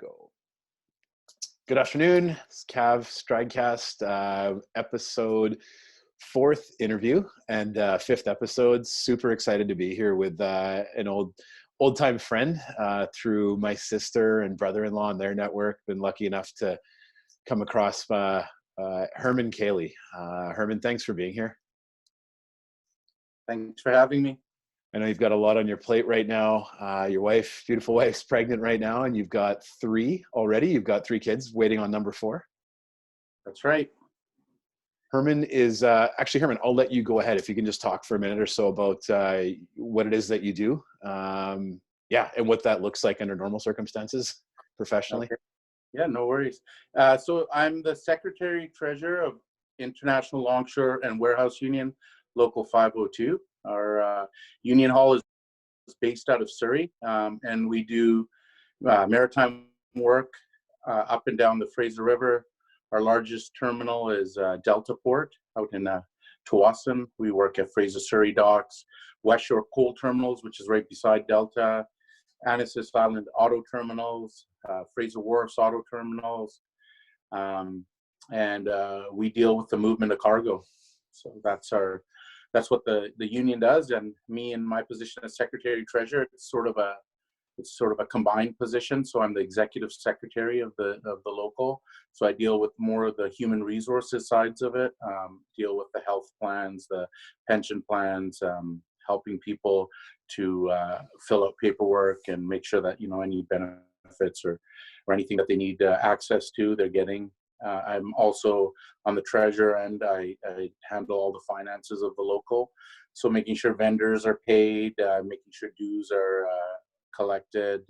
Go. Good afternoon. It's Cav Stridecast, episode 4th interview and 5th episode. Super excited to be here with an old-time friend through my sister and brother-in-law and their network. Been lucky enough to come across Hermen Kailley. Hermen, thanks for being here. Thanks for having me. I know you've got a lot on your plate right now. Your wife, beautiful wife's pregnant right now, and you've got 3 already. You've got 3 kids waiting on number 4. That's right. Hermen is, actually, Hermen, I'll let you go ahead if you can just talk for a minute or so about what it is that you do. And what that looks like under normal circumstances professionally. Okay. Yeah, no worries. So I'm the Secretary Treasurer of International Longshore and Warehouse Union, Local 502. Our union hall is based out of Surrey, and we do maritime work up and down the Fraser River. Our largest terminal is Delta Port out in Tsawwassen. We work at Fraser Surrey Docks, West Shore Coal Terminals, which is right beside Delta, Annacis Island Auto Terminals, Fraser Wharf's Auto Terminals, and we deal with the movement of cargo. So that's what the union does, and me in my position as Secretary Treasurer, it's sort of a combined position. So I'm the Executive Secretary of the local. So I deal with more of the human resources sides of it, deal with the health plans, the pension plans, helping people to fill out paperwork and make sure that any benefits or anything that they need access to, they're getting. I'm also on the treasurer end. I handle all the finances of the local. So making sure vendors are paid, making sure dues are collected,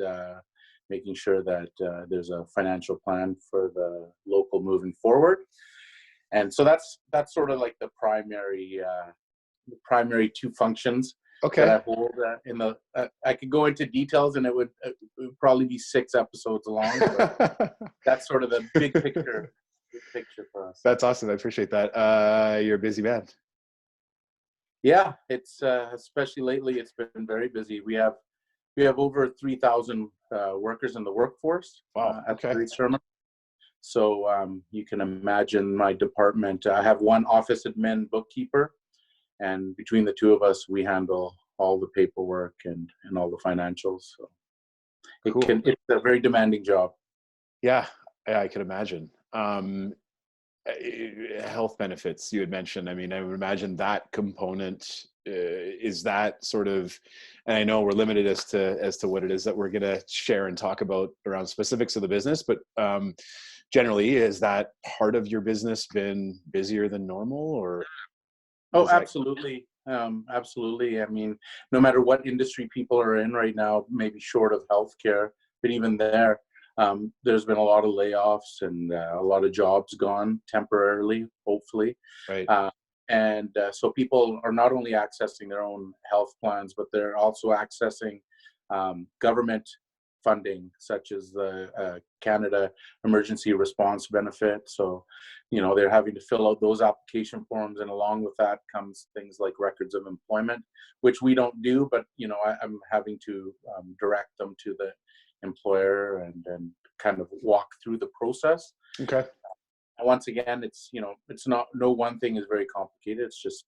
making sure that there's a financial plan for the local moving forward. And so that's sort of like the primary 2 functions. Okay. That I hold I could go into details and it would probably be 6 episodes long. But that's sort of the big picture for us. That's awesome. I appreciate that. You're a busy man. Yeah, it's especially lately, it's been very busy. We have over 3,000 workers in the workforce. Wow. At the terminal. So you can imagine my department. I have 1 office admin bookkeeper, and between the 2 of us, we handle all the paperwork and all the financials. So Cool. It's a very demanding job. Yeah, I can imagine. Health benefits you had mentioned. I mean, I would imagine that component is that sort of, and I know we're limited as to what it is that we're going to share and talk about around specifics of the business, but generally, is that part of your business been busier than normal, or? Oh, absolutely. Absolutely. I mean, no matter what industry people are in right now, maybe short of healthcare, but even there, there's been a lot of layoffs and a lot of jobs gone temporarily, hopefully. Right. So people are not only accessing their own health plans, but they're also accessing government funding, such as the Canada Emergency Response Benefit. So, they're having to fill out those application forms, and along with that comes things like records of employment, which we don't do, but I'm having to direct them to the employer and kind of walk through the process. Okay. And once again, it's not, no one thing is very complicated. It's just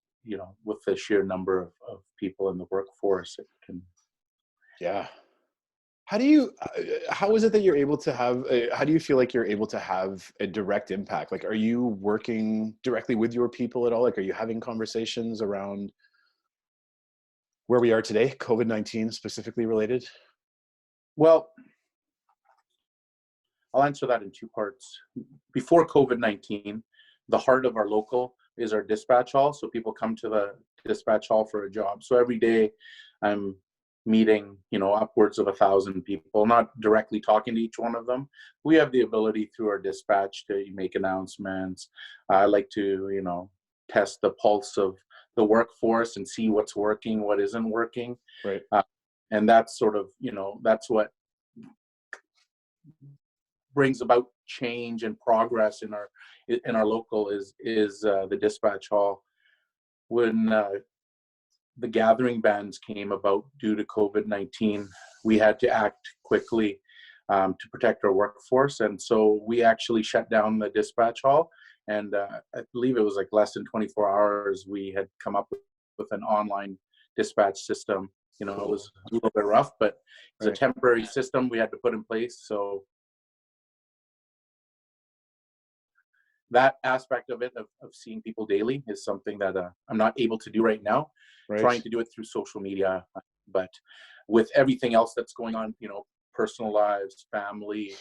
with the sheer number of people in the workforce, it can. Yeah. How is it that you're able to have, how do you feel like you're able to have a direct impact? Like, are you working directly with your people at all? Like, are you having conversations around where we are today, COVID-19 specifically related? Well, I'll answer that in 2 parts. Before COVID-19, the heart of our local is our dispatch hall. So people come to the dispatch hall for a job. So every day I'm meeting, upwards of 1,000 people, not directly talking to each one of them. We have the ability through our dispatch to make announcements. I like to, test the pulse of the workforce and see what's working, what isn't working. Right. And that's sort of, that's what brings about change and progress in our local is the dispatch hall. When the gathering bans came about due to COVID-19, we had to act quickly. to protect our workforce. And so we actually shut down the dispatch hall. And I believe it was like less than 24 hours, we had come up with an online dispatch system. You know, it was a little bit rough, but it was a temporary system we had to put in place. So that aspect of it, of seeing people daily, is something that I'm not able to do right now. Trying to do it through social media, but with everything else that's going on, you know, personal lives, family,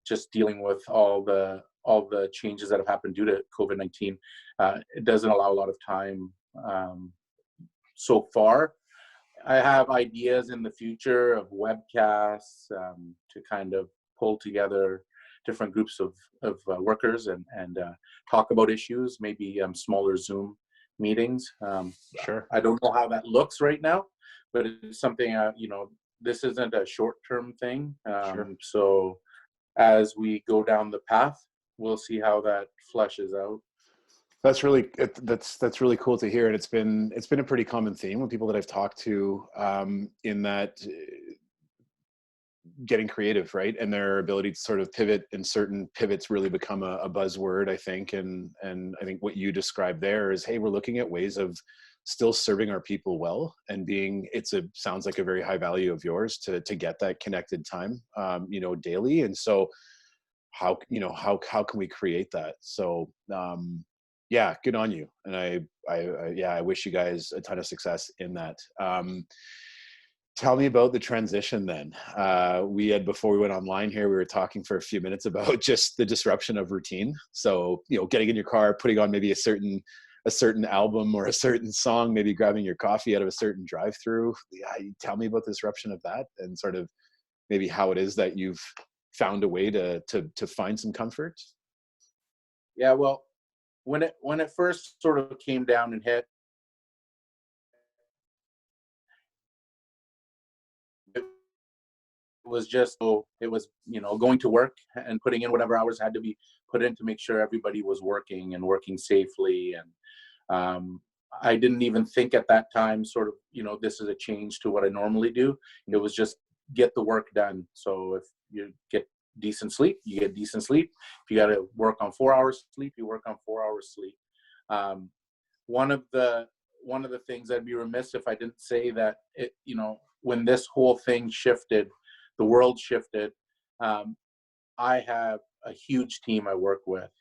just dealing with all the changes that have happened due to COVID-19, it doesn't allow a lot of time so far. I have ideas in the future of webcasts to kind of pull together different groups of workers and talk about issues, maybe smaller Zoom meetings. I don't know how that looks right now, but it's something, you know, this isn't a short-term thing. So as we go down the path, we'll see how that fleshes out. That's really that's really cool to hear, and it's been a pretty common theme with people that I've talked to, in that getting creative, right, and their ability to sort of pivot, and certain pivots really become a buzzword, I think, and I think what you described there is, hey, we're looking at ways of still serving our people well, and being, sounds like a very high value of yours to get that connected time, you know, daily, and so how can we create that? So yeah, good on you. And I wish you guys a ton of success in that. Tell me about the transition then. Before we went online here, we were talking for a few minutes about just the disruption of routine. So, you know, getting in your car, putting on maybe a certain album or a certain song, maybe grabbing your coffee out of a certain drive-through. Tell me about the disruption of that, and sort of maybe how it is that you've found a way to find some comfort. Yeah, well, when it first sort of came down and hit, it was just, you know, going to work and putting in whatever hours had to be put in to make sure everybody was working and working safely. And I didn't even think at that time, sort of, you know, this is a change to what I normally do. It was just get the work done. So if you get decent sleep, you get decent sleep. If you got to work on 4 hours sleep, you work on 4 hours sleep. One of the things, I'd be remiss if I didn't say that, it, you know, when this whole thing shifted, the world shifted, I have a huge team I work with.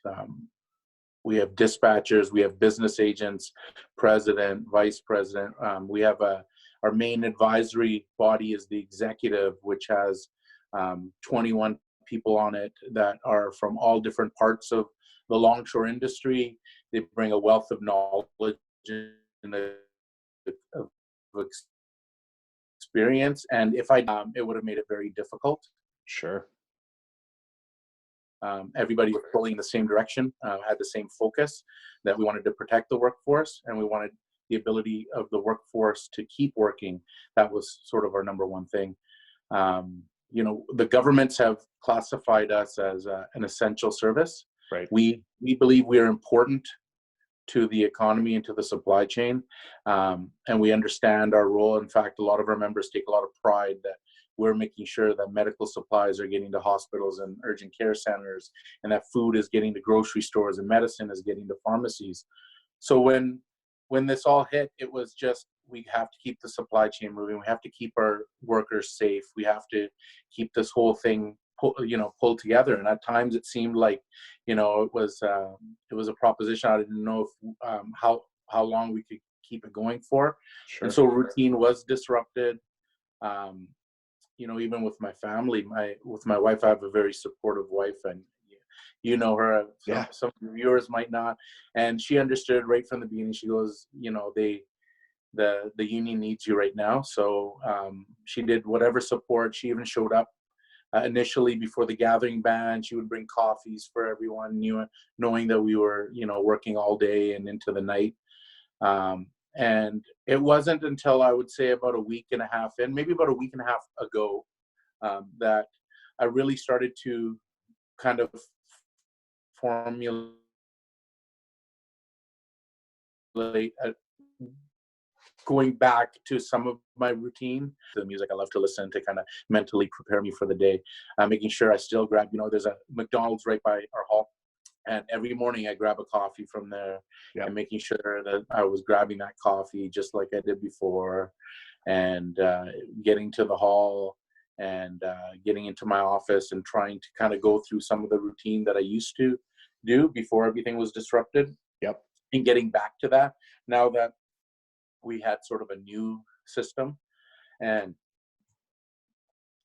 We have dispatchers, we have business agents, president, vice president. We have our main advisory body is the executive, which has 21 people on it that are from all different parts of the longshore industry. They bring a wealth of knowledge and of experience. And if it would have made it very difficult. Sure. Everybody was pulling in the same direction, had the same focus, that we wanted to protect the workforce, and we wanted the ability of the workforce to keep working. That was sort of our number one thing. You know, the governments have classified us as an essential service. Right. We believe we are important to the economy and to the supply chain, and we understand our role. In fact, a lot of our members take a lot of pride that we're making sure that medical supplies are getting to hospitals and urgent care centers, and that food is getting to grocery stores and medicine is getting to pharmacies. So when this all hit, it was just, we have to keep the supply chain moving. We have to keep our workers safe. We have to keep this whole thing pulled together. And at times it seemed like, you know, it was a proposition. I didn't know if how long we could keep it going for. Sure. And so routine was disrupted. You know, even with my family, with my wife, I have a very supportive wife, and you know her. Some of the viewers might not, and she understood right from the beginning. She goes, you know, the union needs you right now. So she did whatever support. She even showed up initially before the gathering ban. She would bring coffees for everyone, knowing that we were, you know, working all day and into the night. And it wasn't until I would say about a week and a half in, maybe about a week and a half ago, that I really started to kind of formulate going back to some of my routine, the music I love to listen to kind of mentally prepare me for the day. Making sure I still grab, there's a McDonald's right by our hall. And every morning I grab a coffee from there, and making sure that I was grabbing that coffee just like I did before, and getting to the hall and getting into my office and trying to kind of go through some of the routine that I used to do before everything was disrupted. Yep. And getting back to that now that we had sort of a new system, and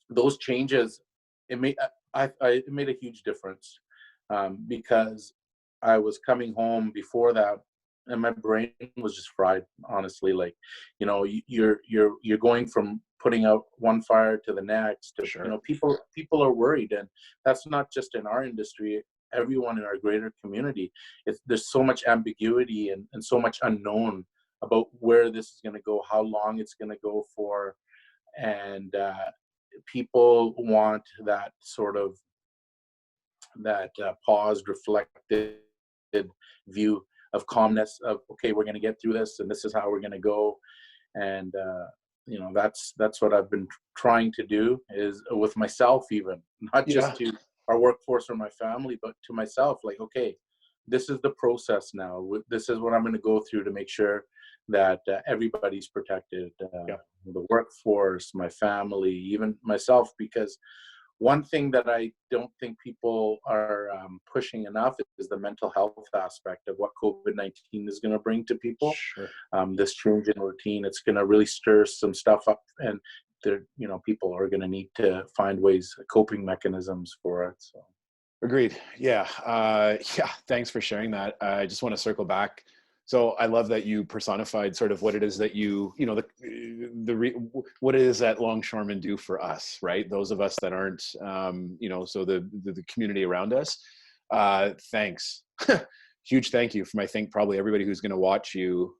those changes, it made a huge difference, because I was coming home before that and my brain was just fried, honestly. Like, you're going from putting out one fire to the next. Sure. People are worried, and that's not just in our industry. Everyone in our greater community, there's so much ambiguity and so much unknown about where this is going to go, how long it's going to go for, and people want that sort of paused, reflected view of calmness, of, okay, we're going to get through this, and this is how we're going to go. And that's what I've been trying to do, is with myself, even not just to our workforce or my family, but to myself. Like, okay, this is the process now. This is what I'm going to go through to make sure that everybody's protected, the workforce, my family, even myself. Because one thing that I don't think people are pushing enough is the mental health aspect of what COVID-19 is going to bring to people. Sure. This change in routine, it's going to really stir some stuff up, and people are going to need to find ways, coping mechanisms for it. So. Agreed. Yeah. Thanks for sharing that. I just want to circle back. So I love that you personified sort of what it is that what it is that longshoremen do for us, right? Those of us that aren't, so the community around us. Thanks. Huge thank you from, I think, probably everybody who's going to watch you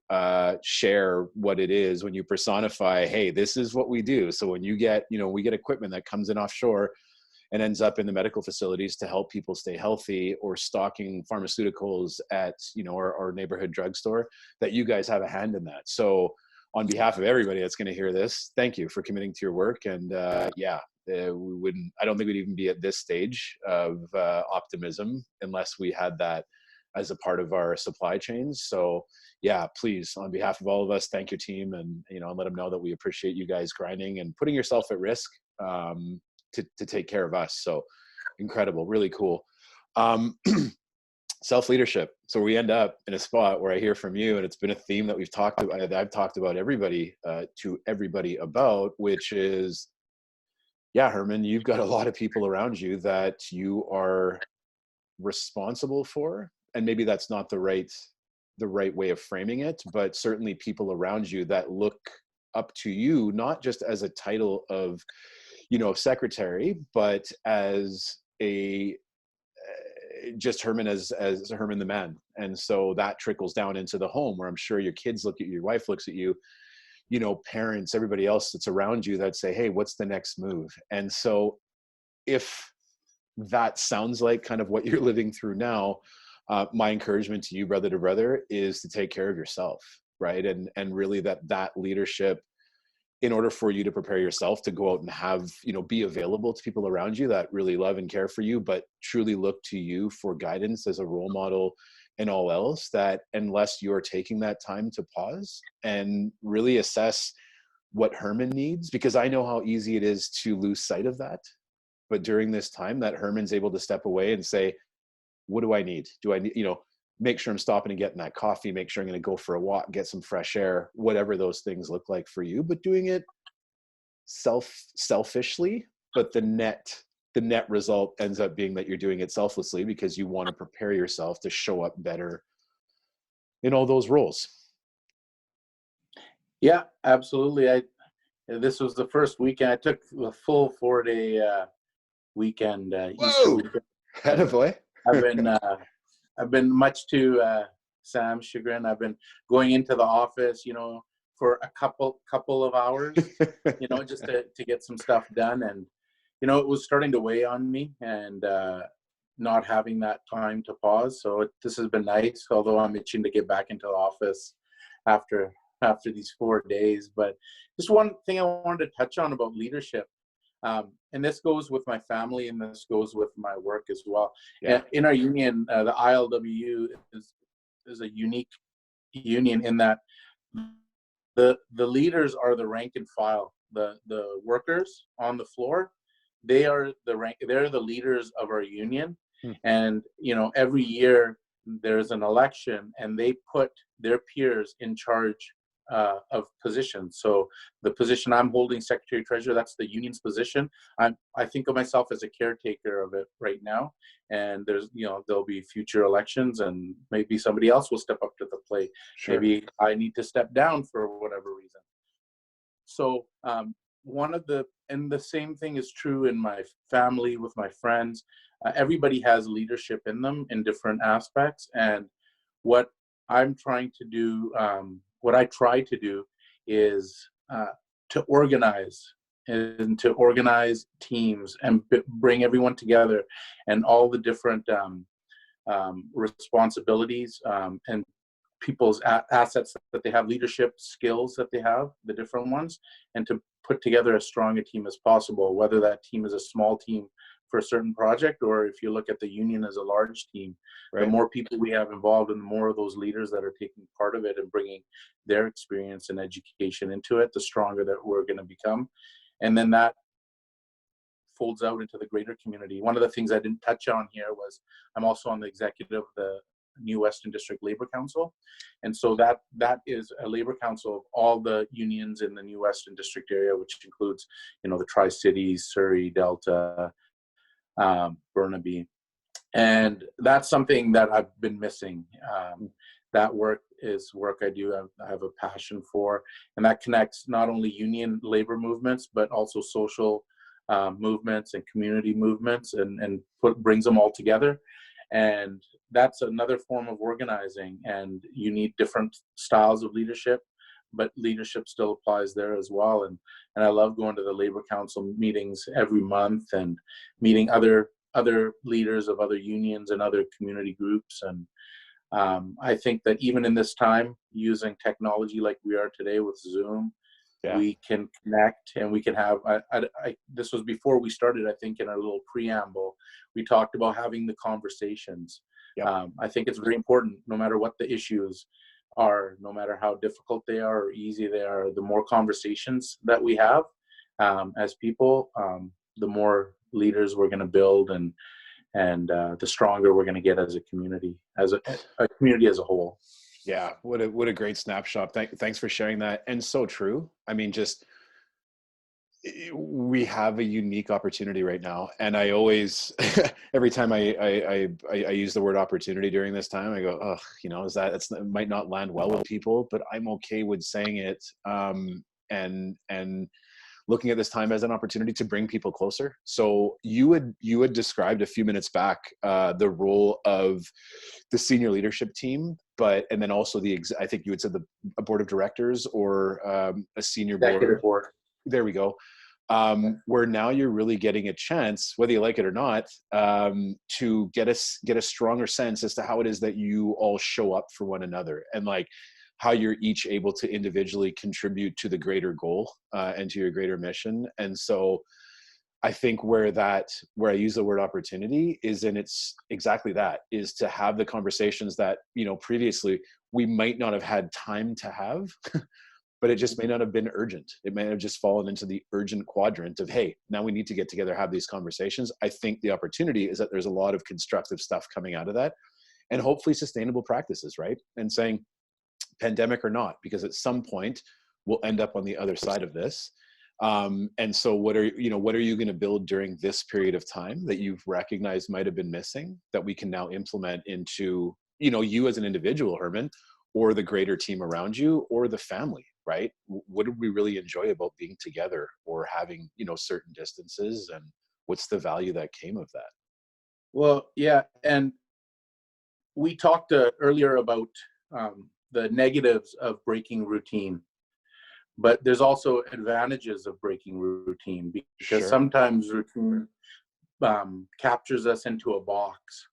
share what it is when you personify, hey, this is what we do. So when you get, we get equipment that comes in offshore and ends up in the medical facilities to help people stay healthy, or stocking pharmaceuticals at, our neighborhood drugstore, that you guys have a hand in that. So on behalf of everybody that's going to hear this, thank you for committing to your work. And I don't think we'd even be at this stage of optimism unless we had that as a part of our supply chains. So yeah, please, on behalf of all of us, thank your team, and, and let them know that we appreciate you guys grinding and putting yourself at risk to take care of us. So incredible, really cool. Self-leadership. So we end up in a spot where I hear from you, and it's been a theme that I've talked about everybody to everybody about, which is, Hermen, you've got a lot of people around you that you are responsible for, and maybe that's not the right way of framing it, but certainly people around you that look up to you, not just as a title of secretary, but as just Hermen as Hermen the man. And so that trickles down into the home, where I'm sure your kids look at you, your wife looks at you, parents, everybody else that's around you that say, hey, what's the next move? And so if that sounds like kind of what you're living through now, my encouragement to you, brother to brother, is to take care of yourself, right? And really that leadership, in order for you to prepare yourself to go out and have, be available to people around you that really love and care for you, but truly look to you for guidance as a role model and all else, that unless you're taking that time to pause and really assess what Hermen needs, because I know how easy it is to lose sight of that. But during this time, that Hermen's able to step away and say, what do I need? Do I need, make sure I'm stopping and getting that coffee, make sure I'm going to go for a walk, get some fresh air, whatever those things look like for you, but doing it selfishly, but the net result ends up being that you're doing it selflessly, because you want to prepare yourself to show up better in all those roles. Yeah, absolutely. This was the first weekend. I took a full 4-day weekend. Easter weekend. Attaboy. I've been much to Sam's chagrin. I've been going into the office, for a couple of hours, just to get some stuff done. And, it was starting to weigh on me, and not having that time to pause. So this has been nice, although I'm itching to get back into the office after after these 4 days. But just one thing I wanted to touch on about leadership, and this goes with my family, and this goes with my work as well. Yeah. In our union, the ILWU is a unique union in that the leaders are the rank and file. The workers on the floor, they're the leaders of our union. And every year there's an election, and they put their peers in charge of positions. So the position I'm holding, secretary treasurer, that's the union's position. I think of myself as a caretaker of it right now, and there'll be future elections, and maybe somebody else will step up to the plate. Sure. Maybe I need to step down for whatever reason. So and the same thing is true in my family, with my friends. Everybody has leadership in them in different aspects. And what I'm trying to do, what I try to do is to organize teams and bring everyone together, and all the different responsibilities and people's assets that they have, leadership skills that they have, the different ones, and to put together as strong a team as possible, whether that team is a small team for a certain project, or if you look at the union as a large team. Right. The more people we have involved, and the more of those leaders that are taking part of it and bringing their experience and education into it, the stronger that we're going to become. And then that folds out into the greater community. One of the things I didn't touch on here was I'm also on the executive of the New Western District Labor Council. And so that is a labor council of all the unions in the New Western District area, which includes, the Tri-Cities, Surrey, Delta, Burnaby. And that's something that I've been missing. That work is work I do, I have a passion for, and that connects not only union labor movements, but also social movements and community movements, and brings them all together. And that's another form of organizing, and you need different styles of leadership, but leadership still applies there as well. And I love going to the Labor Council meetings every month and meeting other leaders of other unions and other community groups. And I think that even in this time, using technology like we are today with Zoom, we can connect, and we can have, this was before we started, I think in our little preamble, we talked about having the conversations. I think it's very important, no matter what the issues are, no matter how difficult they are or easy they are, the more conversations that we have as people, the more leaders we're going to build, and the stronger we're going to get as a community, as a community as a whole. Yeah, what a great snapshot. Thanks for sharing that. And so true. I mean, just we have a unique opportunity right now, and I always every time I use the word opportunity during this time, I go, oh, it might not land well with people, but I'm okay with saying it, and looking at this time as an opportunity to bring people closer. So you had described a few minutes back the role of the senior leadership team, and then also I think you had said a board of directors, or a senior board. There we go. Where now you're really getting a chance, whether you like it or not, to get a stronger sense as to how it is that you all show up for one another, and like how you're each able to individually contribute to the greater goal and to your greater mission. And so I think where I use the word opportunity is it's exactly that, is to have the conversations that, previously we might not have had time to have, but it just may not have been urgent. It may have just fallen into the urgent quadrant of, hey, now we need to get together, have these conversations. I think the opportunity is that there's a lot of constructive stuff coming out of that, and hopefully sustainable practices, right? And saying, pandemic or not, because at some point we'll end up on the other side of this. And so what are you going to build during this period of time that you've recognized might have been missing, that we can now implement into, you as an individual, Hermen, or the greater team around you, or the family, right? What did we really enjoy about being together, or having, certain distances, and what's the value that came of that? Well, yeah. And we talked earlier about the negatives of breaking routine, but there's also advantages of breaking routine, because sometimes routine captures us into a box,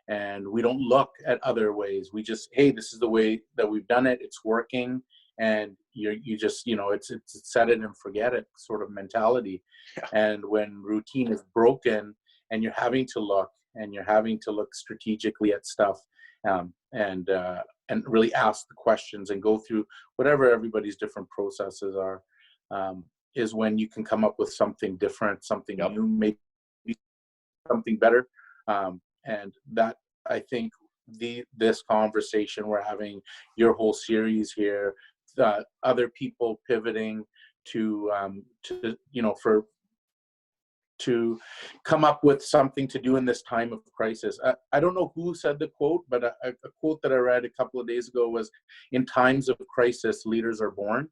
and we don't look at other ways. We just, hey, this is the way that we've done it. It's working. and you just, it's set it and forget it sort of mentality. Yeah. And when routine is broken and you're having to look strategically at stuff, and really ask the questions and go through whatever everybody's different processes are, is when you can come up with something different, something new, maybe something better. And that, I think, this conversation we're having, your whole series here, other people pivoting to come up with something to do in this time of crisis. I don't know who said the quote, but a quote that I read a couple of days ago was, "In times of crisis, leaders are born."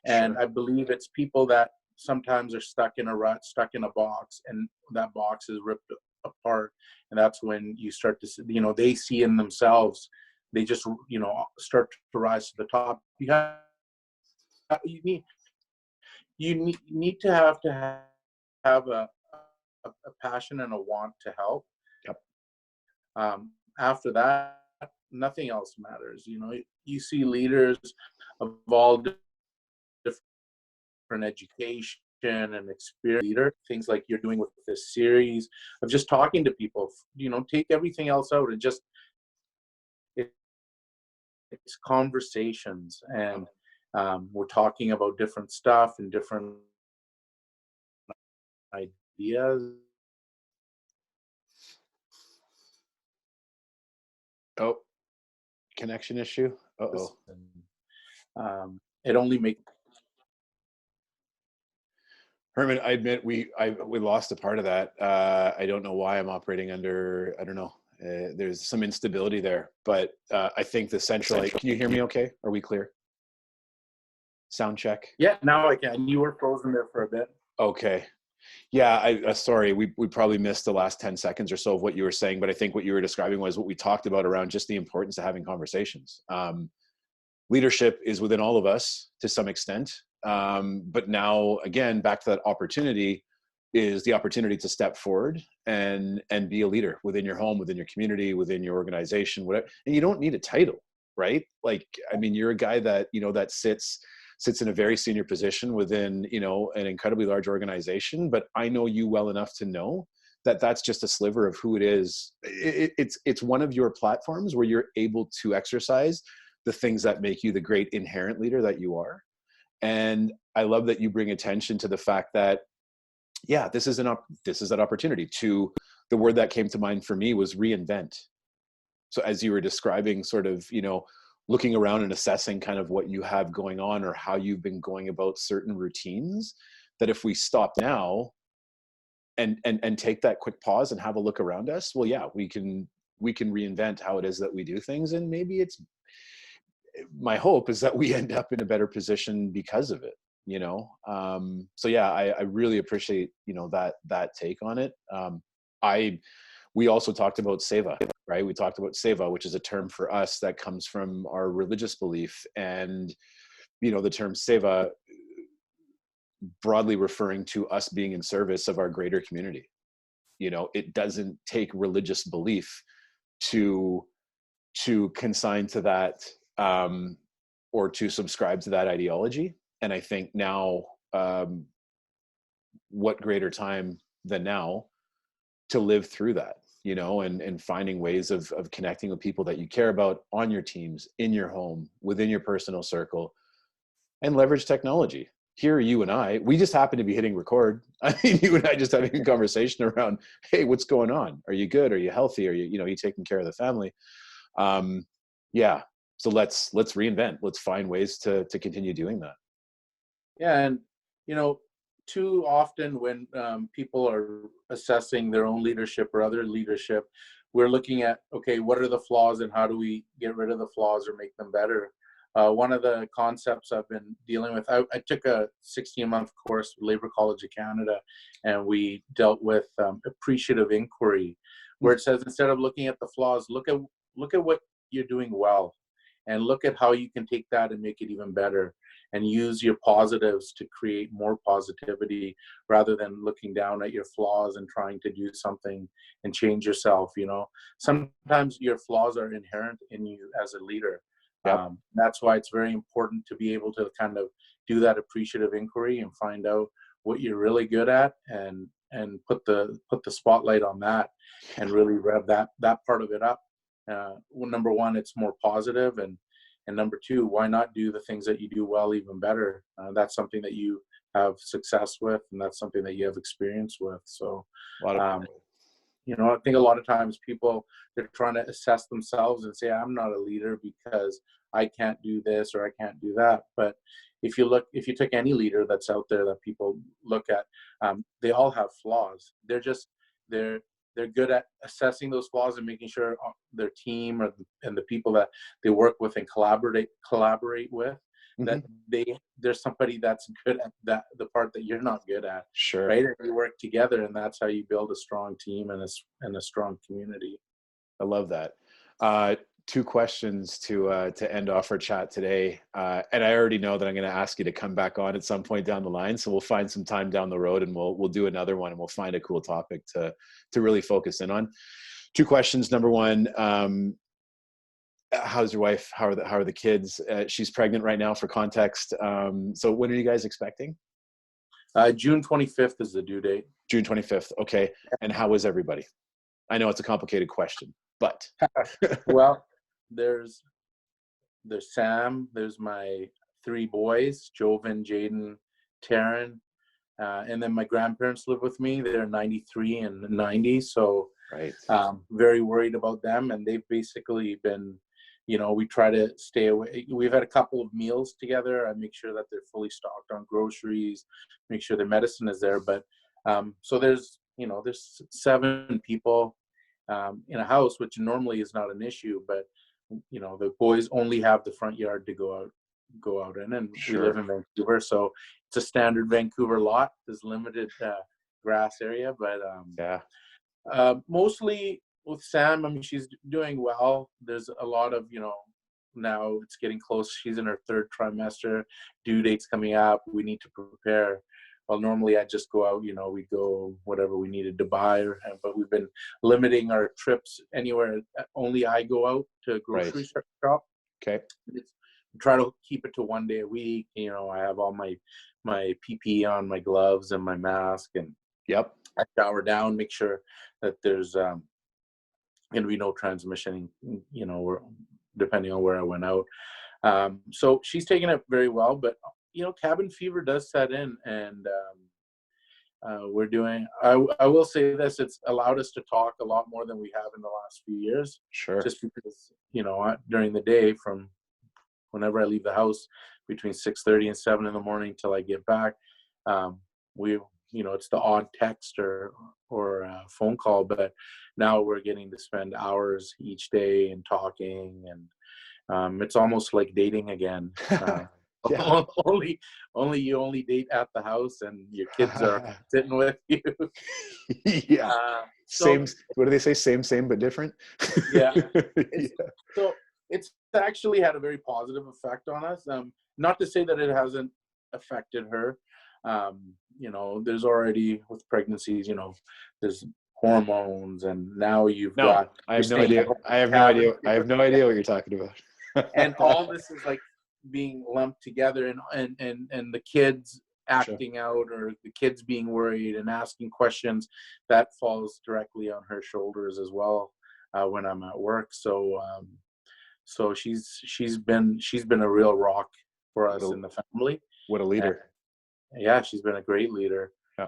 And Sure. I believe it's people that sometimes are stuck in a rut, stuck in a box, and that box is ripped apart. And that's when you start to see, they see in themselves, they just, start to rise to the top. You need to have a passion and a want to help. Yep. After that, nothing else matters. You see leaders of all different education and experience, things like you're doing with this series of just talking to people. Take everything else out and just, it's conversations, and we're talking about different stuff and different ideas. Oh, connection issue. Uh-oh. It only makes Herman, I admit we lost a part of that. I don't know why I'm operating under, I don't know. There's some instability there, but I think the central, can you hear me okay? Are we clear? Sound check? Yeah, now I can. You were frozen there for a bit. Okay. Yeah, sorry, we probably missed the last 10 seconds or so of what you were saying, but I think what you were describing was what we talked about around just the importance of having conversations. Leadership is within all of us to some extent. But now, again, back to that opportunity is the opportunity to step forward and be a leader within your home, within your community, within your organization, whatever. And you don't need a title, right? Like, I mean, you're a guy that, that sits in a very senior position within, an incredibly large organization. But I know you well enough to know that that's just a sliver of who it is. It's one of your platforms where you're able to exercise the things that make you the great inherent leader that you are. And I love that you bring attention to the fact that, yeah, this is that opportunity to, the word that came to mind for me was reinvent. So as you were describing sort of, looking around and assessing kind of what you have going on or how you've been going about certain routines, that if we stop now and take that quick pause and have a look around us, well, yeah, we can reinvent how it is that we do things. And maybe my hope is that we end up in a better position because of it, so yeah, I really appreciate, that take on it. We also talked about seva, right? We talked about seva, which is a term for us that comes from our religious belief. And, the term seva broadly referring to us being in service of our greater community. It doesn't take religious belief to consign to that, or to subscribe to that ideology. And I think now, what greater time than now to live through that, and finding ways of connecting with people that you care about on your teams, in your home, within your personal circle, and leverage technology. Here, you and I, we just happen to be hitting record. I mean, you and I just having a conversation around, hey, what's going on? Are you good? Are you healthy? Are you taking care of the family? Yeah. So let's reinvent. Let's find ways to continue doing that. Yeah. And, too often when people are assessing their own leadership or other leadership, we're looking at, okay, what are the flaws and how do we get rid of the flaws or make them better? One of the concepts I've been dealing with, I took a 16-month course with Labour College of Canada, and we dealt with appreciative inquiry, where it says, instead of looking at the flaws, look at what you're doing well, and look at how you can take that and make it even better, and use your positives to create more positivity, rather than looking down at your flaws and trying to do something and change yourself. Sometimes your flaws are inherent in you as a leader. Yep. That's why it's very important to be able to kind of do that appreciative inquiry and find out what you're really good at, and put the spotlight on that, and really rev that part of it up. Well, number one, it's more positive, and number two, why not do the things that you do well even better? That's something that you have success with, and that's something that you have experience with. So, you know, I think a lot of times people, they're trying to assess themselves and say, I'm not a leader because I can't do this or I can't do that. But if you take any leader that's out there that people look at, they all have flaws. They're good at assessing those flaws and making sure their team and the people that they work with and collaborate with, that there's somebody that's good at the part that you're not good at. Sure. Right? And you work together, and that's how you build a strong team and a strong community. I love that. Two questions to end off our chat today. And I already know that I'm going to ask you to come back on at some point down the line. So we'll find some time down the road, and we'll do another one, and we'll find a cool topic to really focus in on. Two questions. Number one, how's your wife? How are the kids? She's pregnant right now, for context. So when are you guys expecting? June 25th is the due date. June 25th. Okay. And how is everybody? I know it's a complicated question, but. Well, there's Sam, there's my three boys, Joven, Jaden, Taryn, and then my grandparents live with me. They're 93 and 90. So right. Very worried about them. And they've basically been, you know, we try to stay away. We've had a couple of meals together. I make sure that they're fully stocked on groceries, make sure their medicine is there. But so there's 7 people in a house, which normally is not an issue, but you know, the boys only have the front yard to go out in, and sure. We live in Vancouver, so it's a standard Vancouver lot. There's limited grass area, but mostly with Sam, I mean, she's doing well. There's a lot of, you know, now it's getting close. She's in her 3rd trimester, due date's coming up. We need to prepare. Well, normally I just go out, you know, we go whatever we needed to buy, but we've been limiting our trips anywhere. Only I go out to grocery shop. Okay. Try to keep it to 1 day a week. You know, I have all my PPE on, my gloves and my mask, and yep. I shower down, make sure that there's going to be no transmission, you know, depending on where I went out. So she's taking it very well, but you know, cabin fever does set in, and we're doing, I will say this, it's allowed us to talk a lot more than we have in the last few years. Sure. Just because, you know, during the day, from whenever I leave the house between 6:30 and 7 in the morning till I get back, you know, it's the odd text or phone call, but now we're getting to spend hours each day and talking, and it's almost like dating again. Yeah. only you date at the house, and your kids are sitting with you. Yeah. Same. What do they say? Same but different. Yeah. So it's actually had a very positive effect on us. Not to say that it hasn't affected her. You know, there's already, with pregnancies, you know, there's hormones, and now you've got. I have no idea. I have no idea what you're talking about. And all this is like being lumped together, and the kids acting out, or the kids being worried and asking questions, that falls directly on her shoulders as well when I'm at work. So so she's been a real rock for us in the family. What a leader. Yeah, she's been a great leader. Yeah.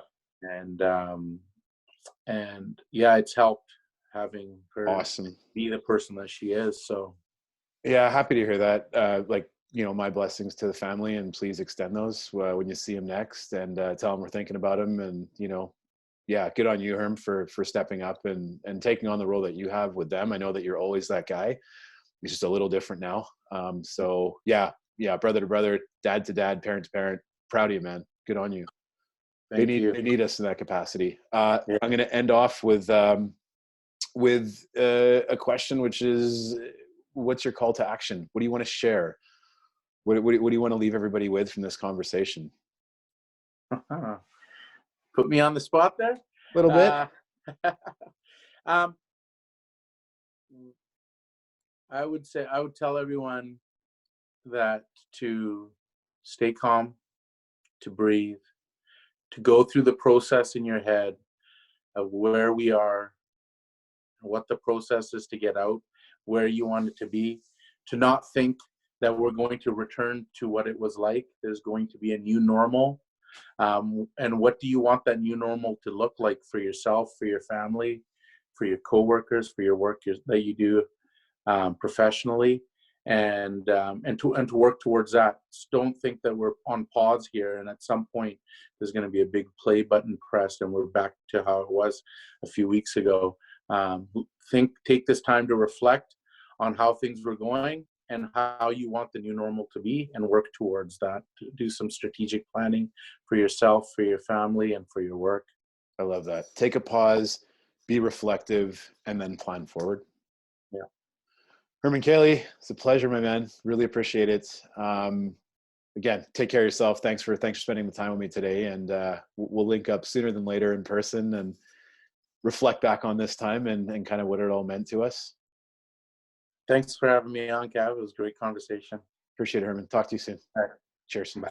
And yeah, it's helped having her awesome be the person that she is. So yeah, happy to hear that. Like, you know, my blessings to the family, and please extend those when you see him next, and tell him we're thinking about him. And, you know, yeah, good on you, Herm, for stepping up and taking on the role that you have with them. I know that you're always that guy. It's just a little different now. So yeah, brother to brother, dad to dad, parent to parent. Proud of you, man. Good on you. They need us in that capacity. I'm going to end off with a question, which is, what's your call to action? What do you want to share? What do you want to leave everybody with from this conversation? Put me on the spot there. A little bit. I would tell everyone, that to stay calm, to breathe, to go through the process in your head of where we are, what the process is to get out, where you want it to be, to not think that we're going to return to what it was like. There's going to be a new normal. And what do you want that new normal to look like for yourself, for your family, for your coworkers, for your work that you do professionally, and to work towards that. Don't think that we're on pause here, and at some point there's going to be a big play button pressed, and we're back to how it was a few weeks ago. Take this time to reflect on how things were going and how you want the new normal to be, and work towards that. To do some strategic planning for yourself, for your family, and for your work. I love that. Take a pause, be reflective, and then plan forward. Yeah. Hermen, Kailley, it's a pleasure, my man. Really appreciate it. Again, take care of yourself. Thanks for spending the time with me today, and we'll link up sooner than later in person and reflect back on this time and kind of what it all meant to us. Thanks for having me on, Cav. It was a great conversation. Appreciate it, Hermen. Talk to you soon. All right. Cheers. Bye.